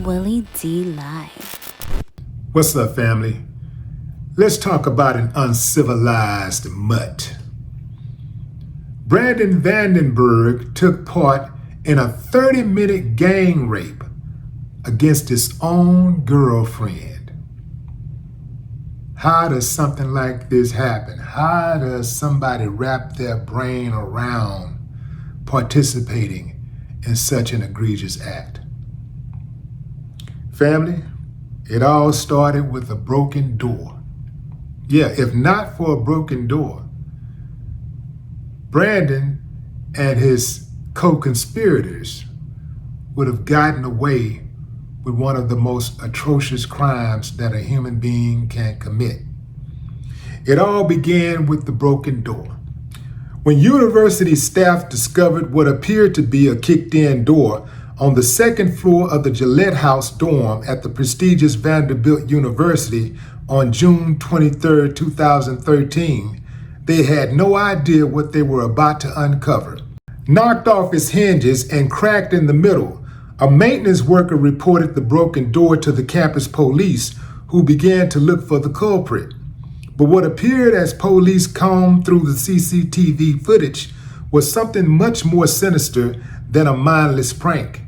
Willie D Live. What's up, family? Let's talk about an uncivilized mutt. Brandon Vandenberg took part in a 30-minute gang rape against his own girlfriend. How does something like this happen? How does somebody wrap their brain around participating in such an egregious act? Family, it all started with a broken door. Yeah, if not for a broken door, Brandon and his co-conspirators would have gotten away with one of the most atrocious crimes that a human being can commit. It all began with the broken door. When university staff discovered what appeared to be a kicked-in door on the second floor of the Gillette House dorm at the prestigious Vanderbilt University on June 23, 2013, they had no idea what they were about to uncover. Knocked off its hinges and cracked in the middle, a maintenance worker reported the broken door to the campus police, who began to look for the culprit. But what appeared as police combed through the CCTV footage was something much more sinister than a mindless prank.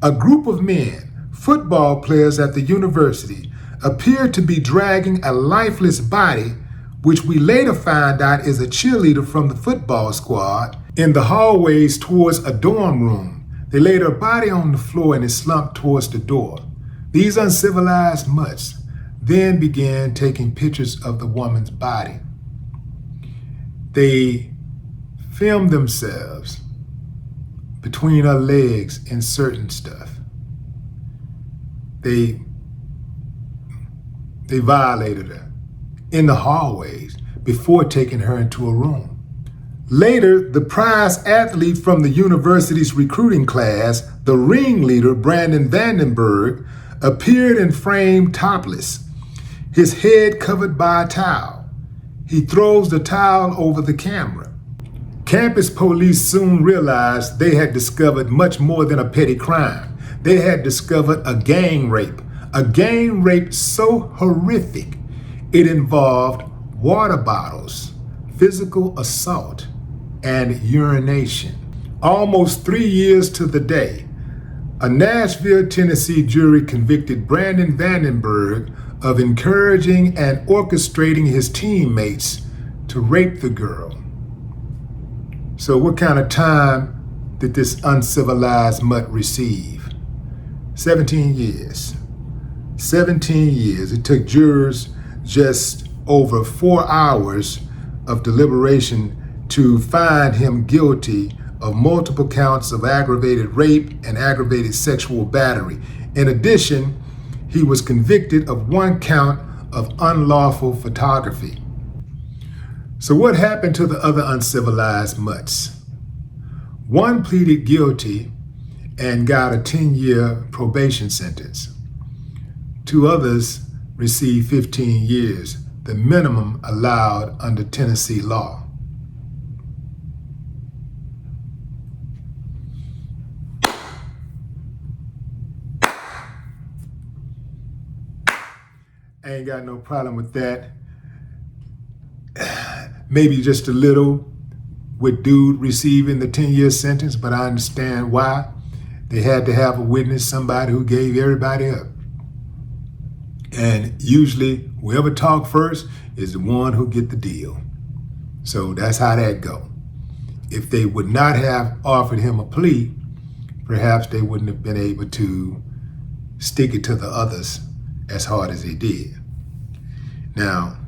A group of men, football players at the university, appeared to be dragging a lifeless body, which we later find out is a cheerleader from the football squad, in the hallways towards a dorm room. They laid her body on the floor and it slumped towards the door. These uncivilized mutts then began taking pictures of the woman's body. They filmed themselves between her legs inserting stuff. They violated her in the hallways before taking her into a room. Later, the prize athlete from the university's recruiting class, the ringleader Brandon Vandenberg, appeared in frame topless, his head covered by a towel. He throws the towel over the camera. Campus police soon realized they had discovered much more than a petty crime. They had discovered a gang rape so horrific it involved water bottles, physical assault, and urination. Almost 3 years to the day, a Nashville, Tennessee jury convicted Brandon Vandenberg of encouraging and orchestrating his teammates to rape the girl. So what kind of time did this uncivilized mutt receive? 17 years. 17 years. It took jurors just over 4 hours of deliberation to find him guilty of multiple counts of aggravated rape and aggravated sexual battery. In addition, he was convicted of 1 count of unlawful photography. So what happened to the other uncivilized mutts? One pleaded guilty and got a 10-year probation sentence. 2 others received 15 years, the minimum allowed under Tennessee law. I ain't got no problem with that. Maybe just a little with dude receiving the 10-year sentence, but I understand why. They had to have a witness, somebody who gave everybody up. And usually whoever talk first is the one who get the deal. So that's how that go. If they would not have offered him a plea, perhaps they wouldn't have been able to stick it to the others as hard as they did. Now,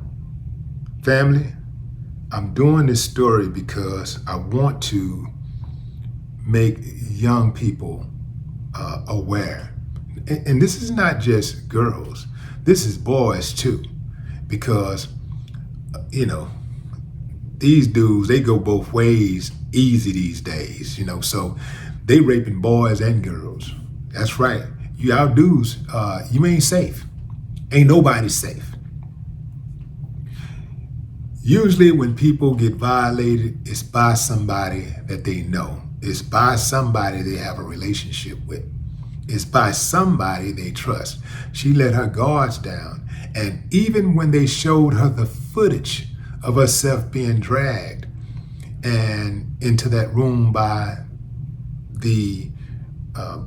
family, I'm doing this story because I want to make young people aware. And this is not just girls. This is boys too. Because, these dudes, they go both ways easy these days, so they raping boys and girls. That's right. You out dudes, you ain't safe. Ain't nobody safe. Usually when people get violated, it's by somebody that they know. It's by somebody they have a relationship with. is by somebody they trust. She let her guards down. And even when they showed her the footage of herself being dragged and into that room by the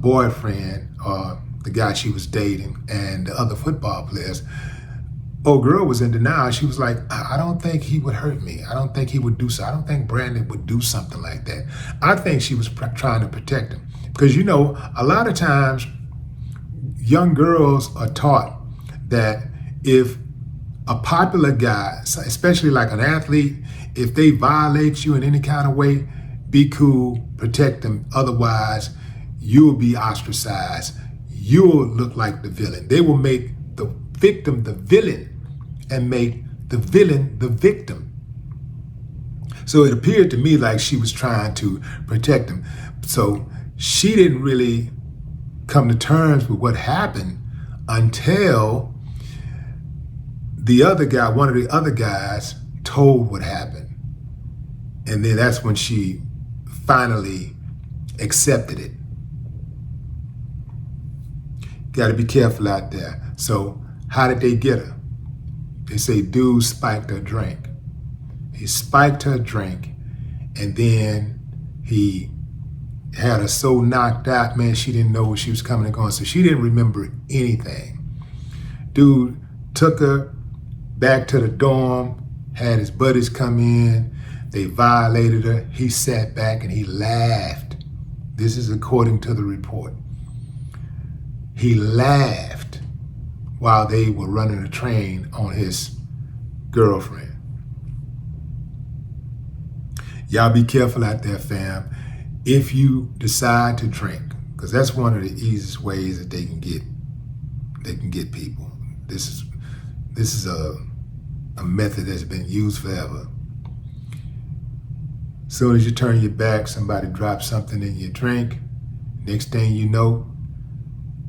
boyfriend or the guy she was dating and the other football players, old girl was in denial. She was like, I don't think he would hurt me. I don't think he would do so. I don't think Brandon would do something like that. I think she was trying to protect him. Because, you know, a lot of times young girls are taught that if a popular guy, especially like an athlete, if they violate you in any kind of way, be cool, protect them. Otherwise, you'll be ostracized. You'll look like the villain. They will make the victim the villain and make the villain the victim. So it appeared to me like she was trying to protect him. So she didn't really come to terms with what happened until the other guy, one of the other guys, told what happened. And then that's when she finally accepted it. Got to be careful out there. So how did they get her? They say dude spiked her drink. He spiked her drink, and then he had her so knocked out, man, she didn't know where she was coming and going. So she didn't remember anything. Dude took her back to the dorm, had his buddies come in. They violated her. He sat back and he laughed. This is according to the report. He laughed while they were running a train on his girlfriend. Y'all be careful out there, fam. If you decide to drink, because that's one of the easiest ways that they can get people. This is a method that's been used forever. As soon as you turn your back, somebody drops something in your drink. Next thing you know,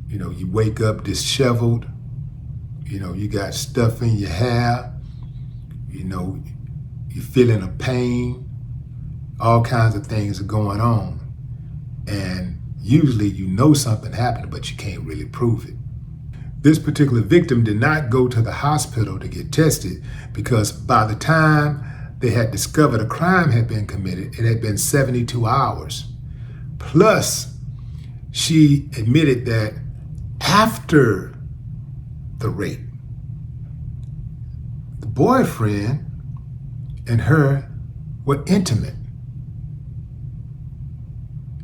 you wake up disheveled. You got stuff in your hair. You're feeling a pain. All kinds of things are going on. And usually something happened, but you can't really prove it. This particular victim did not go to the hospital to get tested because by the time they had discovered a crime had been committed, it had been 72 hours. Plus, she admitted that after the rape, the boyfriend and her were intimate.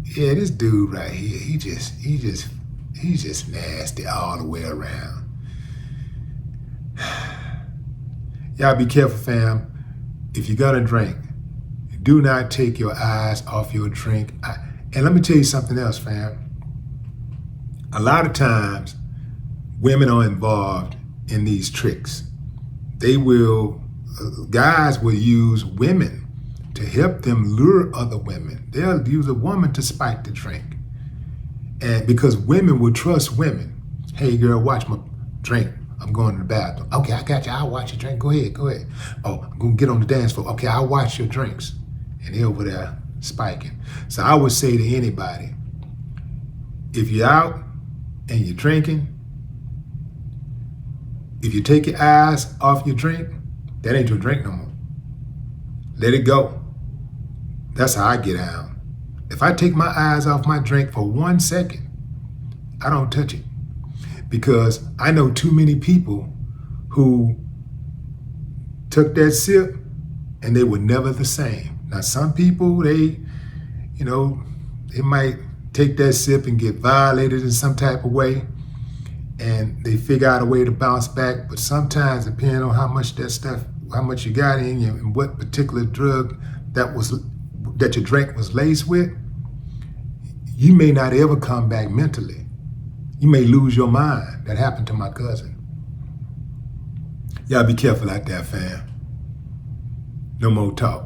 Yeah, this dude right here, he's just nasty all the way around. Y'all be careful, fam. If you're gonna drink, do not take your eyes off your drink. And let me tell you something else, fam. A lot of times, women are involved in these tricks. Guys will use women to help them lure other women. They'll use a woman to spike the drink. And because women will trust women. Hey girl, watch my drink. I'm going to the bathroom. Okay, I got you. I'll watch your drink. Go ahead. Oh, I'm going to get on the dance floor. Okay, I'll watch your drinks. And they're over there spiking. So I would say to anybody, if you're out and you're drinking, if you take your eyes off your drink, that ain't your drink no more. Let it go. That's how I get out. If I take my eyes off my drink for 1 second, I don't touch it. Because I know too many people who took that sip and they were never the same. Now, some people, they might take that sip and get violated in some type of way and they figure out a way to bounce back. But sometimes, depending on how much you got in you and what particular drug that your drink was laced with, you may not ever come back mentally. You may lose your mind. That happened to my cousin. Y'all be careful out there, fam. No more talk.